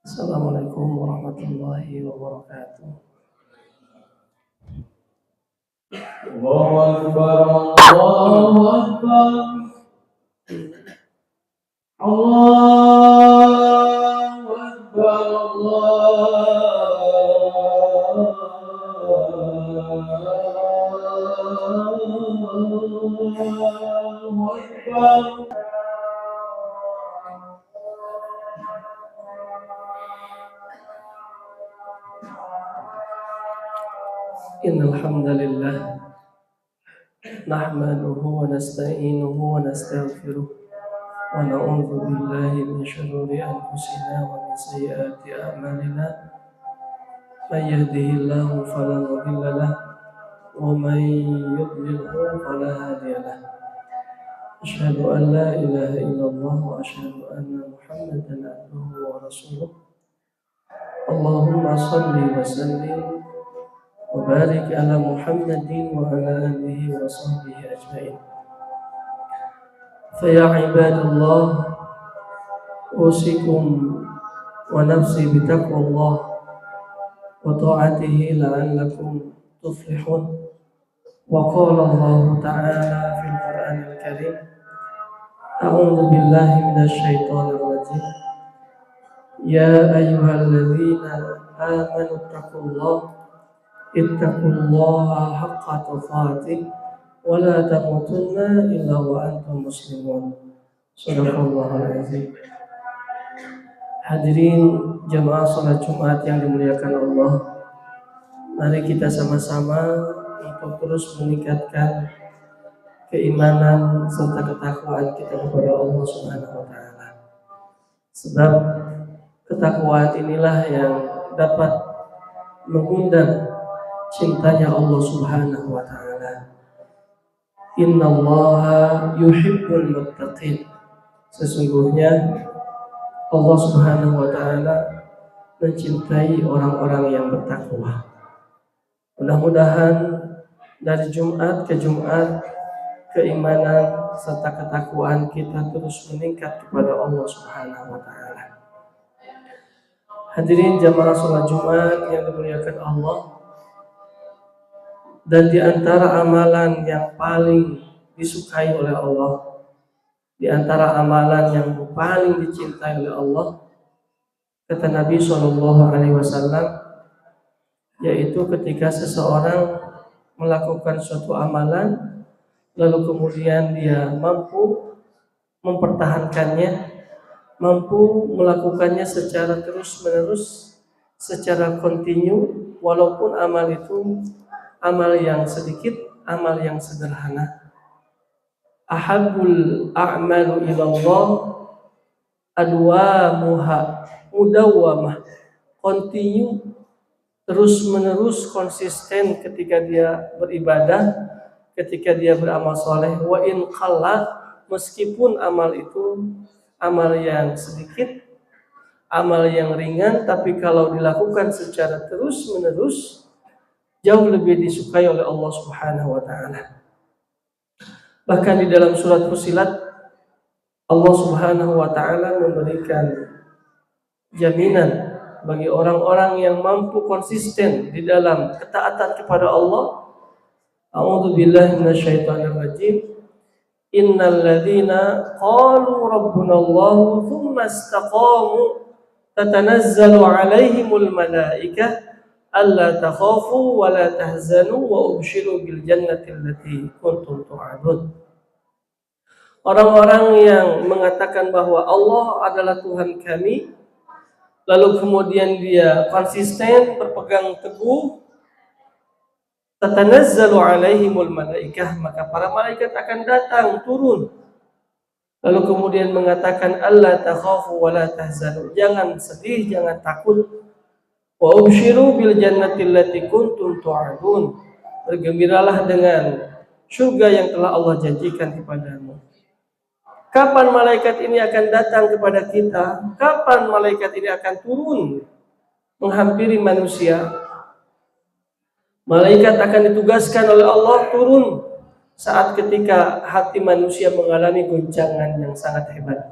Assalamualaikum warahmatullahi wabarakatuh. Allahu Akbar, Allahu Akbar, Allahu Akbar, Allahu Akbar. Innal hamdalillah nahmaduhu wa nasta'inuhu wa nastaghfiruh wa na'udzu billahi min shururi anfusina wa min sayyiati a'malina. May yahdihillahu fala mudilla lahu wa may yudlilhu fala hadiya lahu. Asyhadu an la ilaha illallah wa asyhadu anna Muhammadan abduhu wa rasuluh. Allahumma shalli wa sallim وبارك على محمد وعلى آله وصحبه أجمعين. فيا عباد الله أوصيكم ونفسي بتقوى الله وطاعته لعلكم تفلحون. وقال الله تعالى في القرآن الكريم: أعوذ بالله من الشيطان الرجيم. يا أيها الذين آمنوا اتقوا الله ittaqullaha haqqa tuqatih wa la tamutunna illa wa antum muslimun. Shadaqallahul azim. Hadirin jamaah salat Jumat yang dimuliakan Allah, mari kita sama-sama untuk terus meningkatkan keimanan serta ketakwaan kita kepada Allah Subhanahu wa taala. Sebab ketakwaan inilah yang dapat mengundang cintanya Allah Subhanahu wa taala. Innallaha yuhibbul muttaqin. Sesungguhnya Allah Subhanahu wa taala mencintai orang-orang yang bertakwa. Mudah-mudahan dari Jumat ke Jumat keimanan serta ketakwaan kita terus meningkat kepada Allah Subhanahu wa taala. Hadirin jamaah salat Jumat yang dimuliakan Allah, dan di antara amalan yang paling disukai oleh Allah, di antara amalan yang paling dicintai oleh Allah, kata Nabi SAW, yaitu ketika seseorang melakukan suatu amalan, lalu kemudian dia mampu mempertahankannya, mampu melakukannya secara terus-menerus, secara kontinu, walaupun amal itu amal yang sedikit, amal yang sederhana. Ahabul a'malu ilallah adwamuha mudawwamah. Continue, terus menerus, konsisten ketika dia beribadah, ketika dia beramal soleh. Wa in qalla, meskipun amal itu amal yang sedikit, amal yang ringan, tapi kalau dilakukan secara terus menerus jauh lebih disukai oleh Allah Subhanahu wa taala. Bahkan di dalam surat Fussilat, Allah Subhanahu wa taala memberikan jaminan bagi orang-orang yang mampu konsisten di dalam ketaatan kepada Allah. A'udzu billahi minasyaitonir rajim. Innal ladzina qalu rabbunallahu tsumma istaqamu tatanazzalu 'alaihimul malaikah alla takhafu wa la tahzanu wa ubshiru bil jannati allati kuntum tu'adun. Orang-orang yang mengatakan bahwa Allah adalah Tuhan kami, lalu kemudian dia konsisten berpegang teguh, tatanazzalu alaihimul malaikah, maka para malaikat akan datang turun, lalu kemudian mengatakan alla takhafu wa la tahzanu, jangan sedih, jangan takut. Wa ubshiru bil jannati allati kuntum tu'adun, bergembiralah dengan surga yang telah Allah janjikan kepadamu. Kapan malaikat ini akan datang kepada kita? Kapan malaikat ini akan turun menghampiri manusia? Malaikat akan ditugaskan oleh Allah turun saat ketika hati manusia mengalami goncangan yang sangat hebat.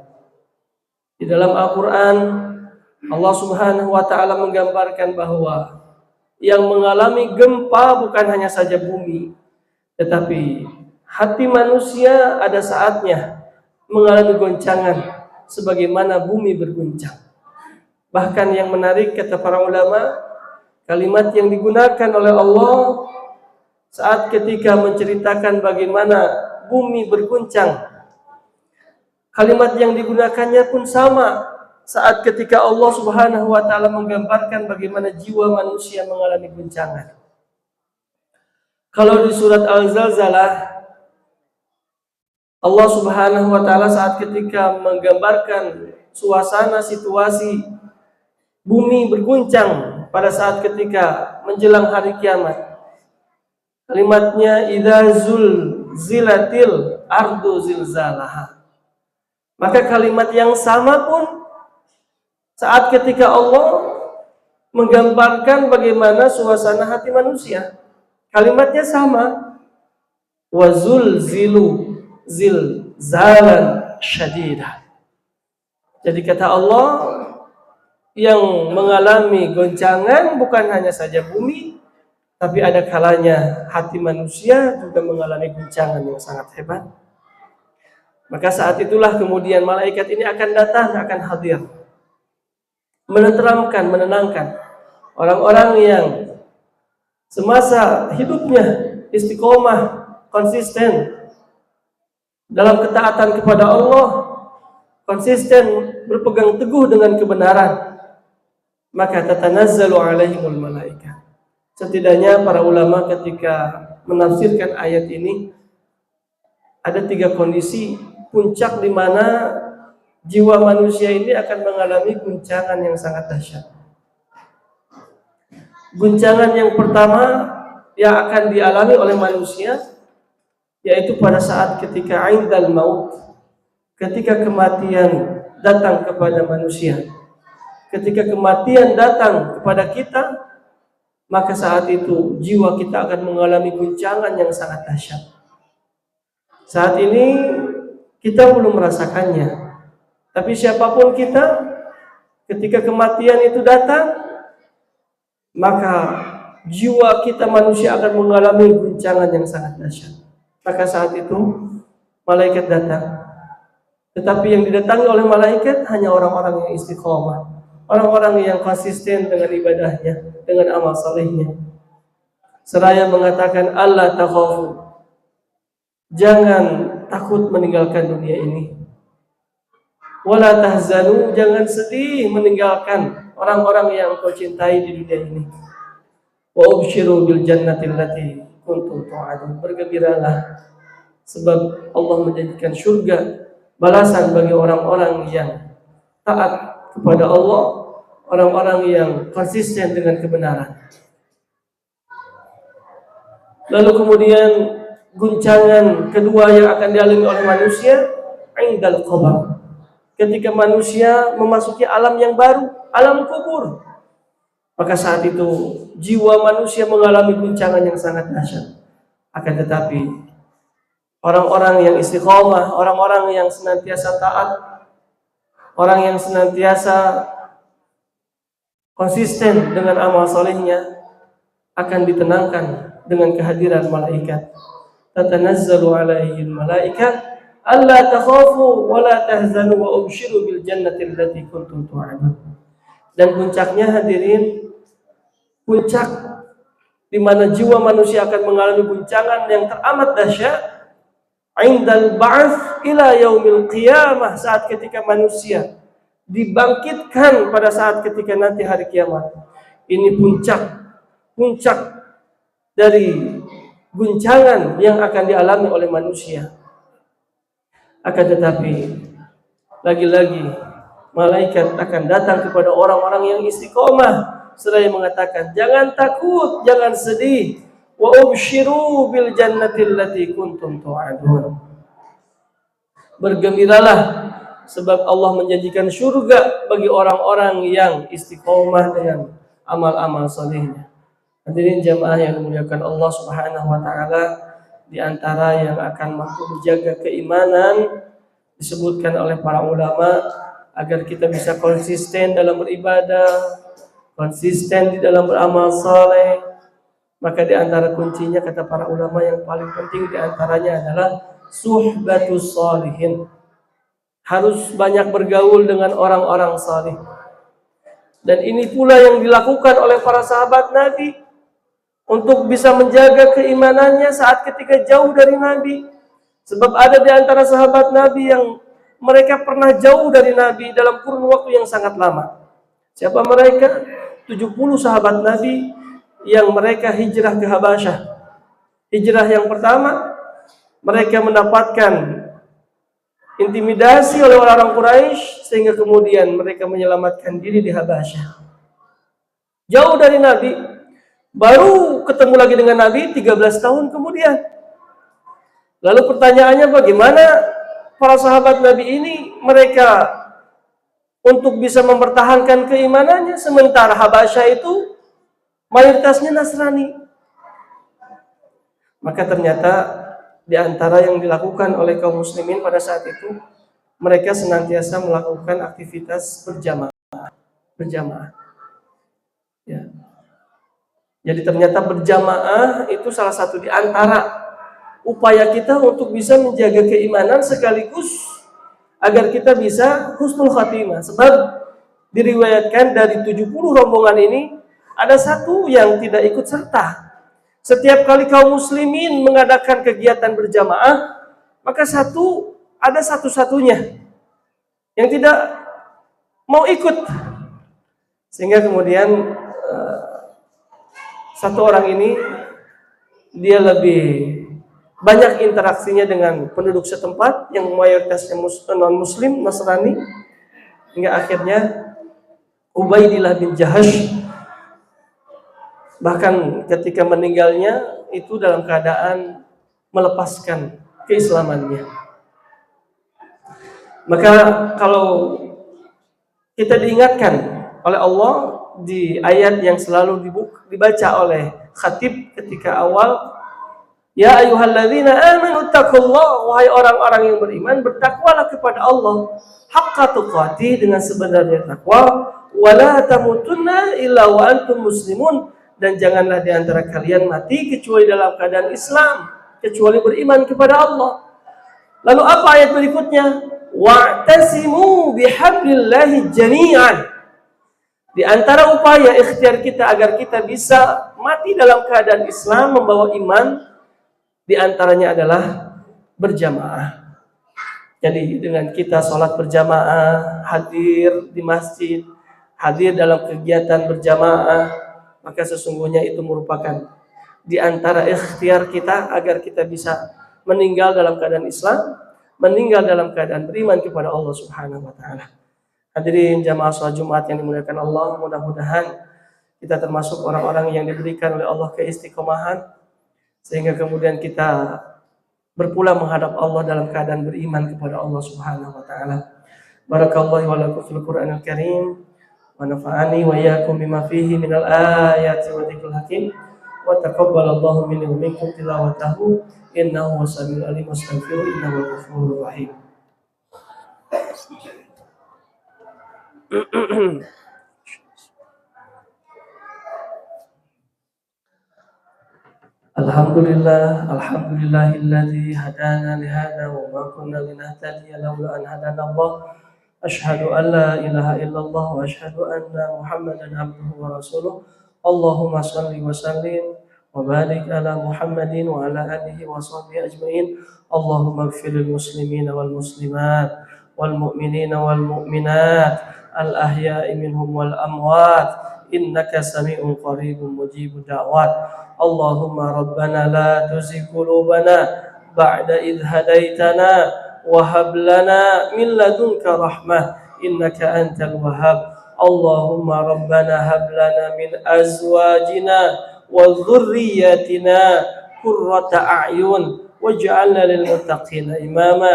Di dalam Al-Quran, Allah Subhanahu wa Ta'ala menggambarkan bahwa yang mengalami gempa bukan hanya saja bumi, tetapi hati manusia ada saatnya mengalami goncangan sebagaimana bumi berguncang. Bahkan yang menarik, kata para ulama, kalimat yang digunakan oleh Allah saat ketika menceritakan bagaimana bumi berguncang, kalimat yang digunakannya pun sama saat ketika Allah Subhanahu wa Ta'ala menggambarkan bagaimana jiwa manusia mengalami guncangan. Kalau di surat Al-Zalzalah, Allah Subhanahu wa Ta'ala saat ketika menggambarkan suasana situasi bumi berguncang pada saat ketika menjelang hari kiamat, kalimatnya idza zulzilatil ardu zilzalaha. Maka kalimat yang sama pun saat ketika Allah menggambarkan bagaimana suasana hati manusia, kalimatnya sama, wa zulzilu zilzalan syadidah. Jadi kata Allah, yang mengalami goncangan bukan hanya saja bumi, tapi ada kalanya hati manusia juga mengalami goncangan yang sangat hebat. Maka saat itulah kemudian malaikat ini akan datang, akan hadir, menenteramkan, menenangkan orang-orang yang semasa hidupnya istiqomah, konsisten dalam ketaatan kepada Allah, konsisten berpegang teguh dengan kebenaran, maka tatanazzalu alaihimul malaikat. Setidaknya para ulama ketika menafsirkan ayat ini, ada 3 kondisi puncak di mana jiwa manusia ini akan mengalami guncangan yang sangat dahsyat. Guncangan yang pertama yang akan dialami oleh manusia yaitu pada saat ketika indal maut, ketika kematian datang kepada manusia. Ketika kematian datang kepada kita, maka saat itu jiwa kita akan mengalami guncangan yang sangat dahsyat. Saat ini kita belum merasakannya, tapi siapapun kita, ketika kematian itu datang, maka jiwa kita manusia akan mengalami guncangan yang sangat dahsyat. Maka saat itu malaikat datang. Tetapi yang didatangi oleh malaikat hanya orang-orang yang istiqomah, orang-orang yang konsisten dengan ibadahnya, dengan amal salehnya. Seraya mengatakan, Allah takhafu, jangan takut meninggalkan dunia ini. Wala tahzanu, jangan sedih meninggalkan orang-orang yang kau cintai di dunia ini. Wa ubshiru bil jannati allati kuntum tu'adun, bergembiralah sebab Allah menjadikan surga balasan bagi orang-orang yang taat kepada Allah, orang-orang yang konsisten dengan kebenaran. Lalu kemudian guncangan kedua yang akan dialami oleh manusia, indal qabr, ketika manusia memasuki alam yang baru, alam kubur. Maka saat itu jiwa manusia mengalami guncangan yang sangat dahsyat. Akan tetapi orang-orang yang istiqomah, orang-orang yang senantiasa taat, orang yang senantiasa konsisten dengan amal solehnya akan ditenangkan dengan kehadiran malaikat. Tatanazzalu alaihil malaikat alla takhafu wa la tahzanu wa ubshiru bil jannati allati kuntum tu'adun. Dan puncaknya hadirin, puncak di mana jiwa manusia akan mengalami guncangan yang teramat dahsyat, indal ba'ats ila yaumil qiyamah, saat ketika manusia dibangkitkan pada saat ketika nanti hari kiamat. Ini puncak dari guncangan yang akan dialami oleh manusia. Akan tetapi lagi-lagi malaikat akan datang kepada orang-orang yang istiqomah seraya mengatakan, jangan takut, jangan sedih, wa ubshiru bil jannati allati kuntum tu'adun, bergembiralah sebab Allah menjanjikan surga bagi orang-orang yang istiqomah dengan amal-amal salehnya. Hadirin jamaah yang dimuliakan Allah Subhanahu wa taala, di antara yang akan mampu menjaga keimanan disebutkan oleh para ulama agar kita bisa konsisten dalam beribadah, konsisten di dalam beramal saleh. Maka di antara kuncinya kata para ulama yang paling penting di antaranya adalah suhbatus shalihin. Harus banyak bergaul dengan orang-orang saleh. Dan ini pula yang dilakukan oleh para sahabat Nabi untuk bisa menjaga keimanannya saat ketika jauh dari Nabi. Sebab ada di antara sahabat Nabi yang mereka pernah jauh dari Nabi dalam kurun waktu yang sangat lama. Siapa mereka? 70 sahabat Nabi yang mereka hijrah ke Habasyah. Hijrah yang pertama, mereka mendapatkan intimidasi oleh orang-orang Quraisy sehingga kemudian mereka menyelamatkan diri di Habasyah. Jauh dari Nabi, baru ketemu lagi dengan Nabi 13 tahun kemudian. Lalu pertanyaannya, bagaimana para sahabat Nabi ini mereka untuk bisa mempertahankan keimanannya sementara Habasyah itu mayoritasnya Nasrani? Maka ternyata di antara yang dilakukan oleh kaum muslimin pada saat itu, mereka senantiasa melakukan aktivitas berjamaah. Ya. Jadi ternyata berjamaah itu salah satu di antara upaya kita untuk bisa menjaga keimanan sekaligus agar kita bisa husnul khatimah. Sebab diriwayatkan dari 70 rombongan ini ada satu yang tidak ikut serta. Setiap kali kaum muslimin mengadakan kegiatan berjamaah, maka ada satu-satunya yang tidak mau ikut. Sehingga kemudian satu orang ini dia lebih banyak interaksinya dengan penduduk setempat yang mayoritasnya non-muslim, Nasrani, hingga akhirnya Ubaidillah bin Jahash bahkan ketika meninggalnya itu dalam keadaan melepaskan keislamannya. Maka kalau kita diingatkan oleh Allah di ayat yang selalu dibaca oleh khatib ketika awal, ya ayyuhalladzina amanu taqullaha, wahai orang-orang yang beriman, bertakwalah kepada Allah haqqa tuqatih, dengan sebenarnya takwa, wala tamutunna illa wa antum muslimun, dan janganlah di antara kalian mati kecuali dalam keadaan Islam, kecuali beriman kepada Allah. Lalu apa ayat berikutnya? Wa'tasimu bihablillahi jami'an. Di antara upaya ikhtiar kita agar kita bisa mati dalam keadaan Islam, membawa iman, di antaranya adalah berjamaah. Jadi dengan kita sholat berjamaah, hadir di masjid, hadir dalam kegiatan berjamaah, maka sesungguhnya itu merupakan di antara ikhtiar kita agar kita bisa meninggal dalam keadaan Islam, meninggal dalam keadaan beriman kepada Allah Subhanahu wa taala. Hadirin jamaah salat Jumat yang dimuliakan Allah, mudah-mudahan kita termasuk orang-orang yang diberikan oleh Allah keistiqomahan sehingga kemudian kita berpulang menghadap Allah dalam keadaan beriman kepada Allah Subhanahu wa taala. Barakallahu wa lakum fil Qur'anil Karim. Wa nafa'ani wa iyyakum bima fihi minal ayati wa dzikril hakim wa taqabbalallahu minni wa minkum tilawatahu innahu wasamiul alim wastaghfiru innahu ghafurur rahim. Alhamdulillahilladzi hadana li hadza wa ma kunna linahtadiya laula an hadana Allah. Asyhadu an la ilaha illallah wa asyhadu anna Muhammadan abduhu wa rasuluh. Allahumma shalli wa sallim wa barik ala Muhammadin wa ala alihi wa sahbihi ajmain. Allahumma ighfir lil muslimina wal muslimat wal mu'minina wal mu'minat al ahya'i minhum wal amwat innaka sami'un qaribun mujibud da'wat. Allahumma rabbana la tuzigh qulubana ba'da idh hadaitana وهب لنا من لدنك رحمة إنك أنت الوهاب. اللهم ربنا هب لنا من أزواجنا وذرياتنا قرة أعين واجعلنا للمتقين إماما.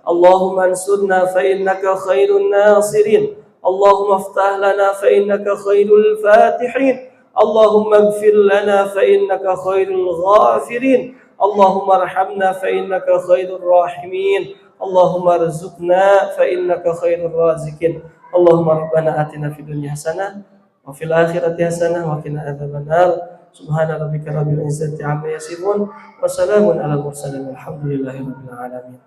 اللهم انصرنا فإنك خير الناصرين. اللهم افتح لنا فإنك خير الفاتحين. اللهم اغفر لنا فإنك خير الغافرين. اللهم ارحمنا فإنك خير الراحمين اللهم ارزقنا فإنك خير الرازقين اللهم ربنا آتنا في الدنيا حسنة وفي الآخرة حسنة وقنا عذاب النار سبحان ربك رب العزة عما يصفون وسلام على المرسلين والحمد لله رب العالمين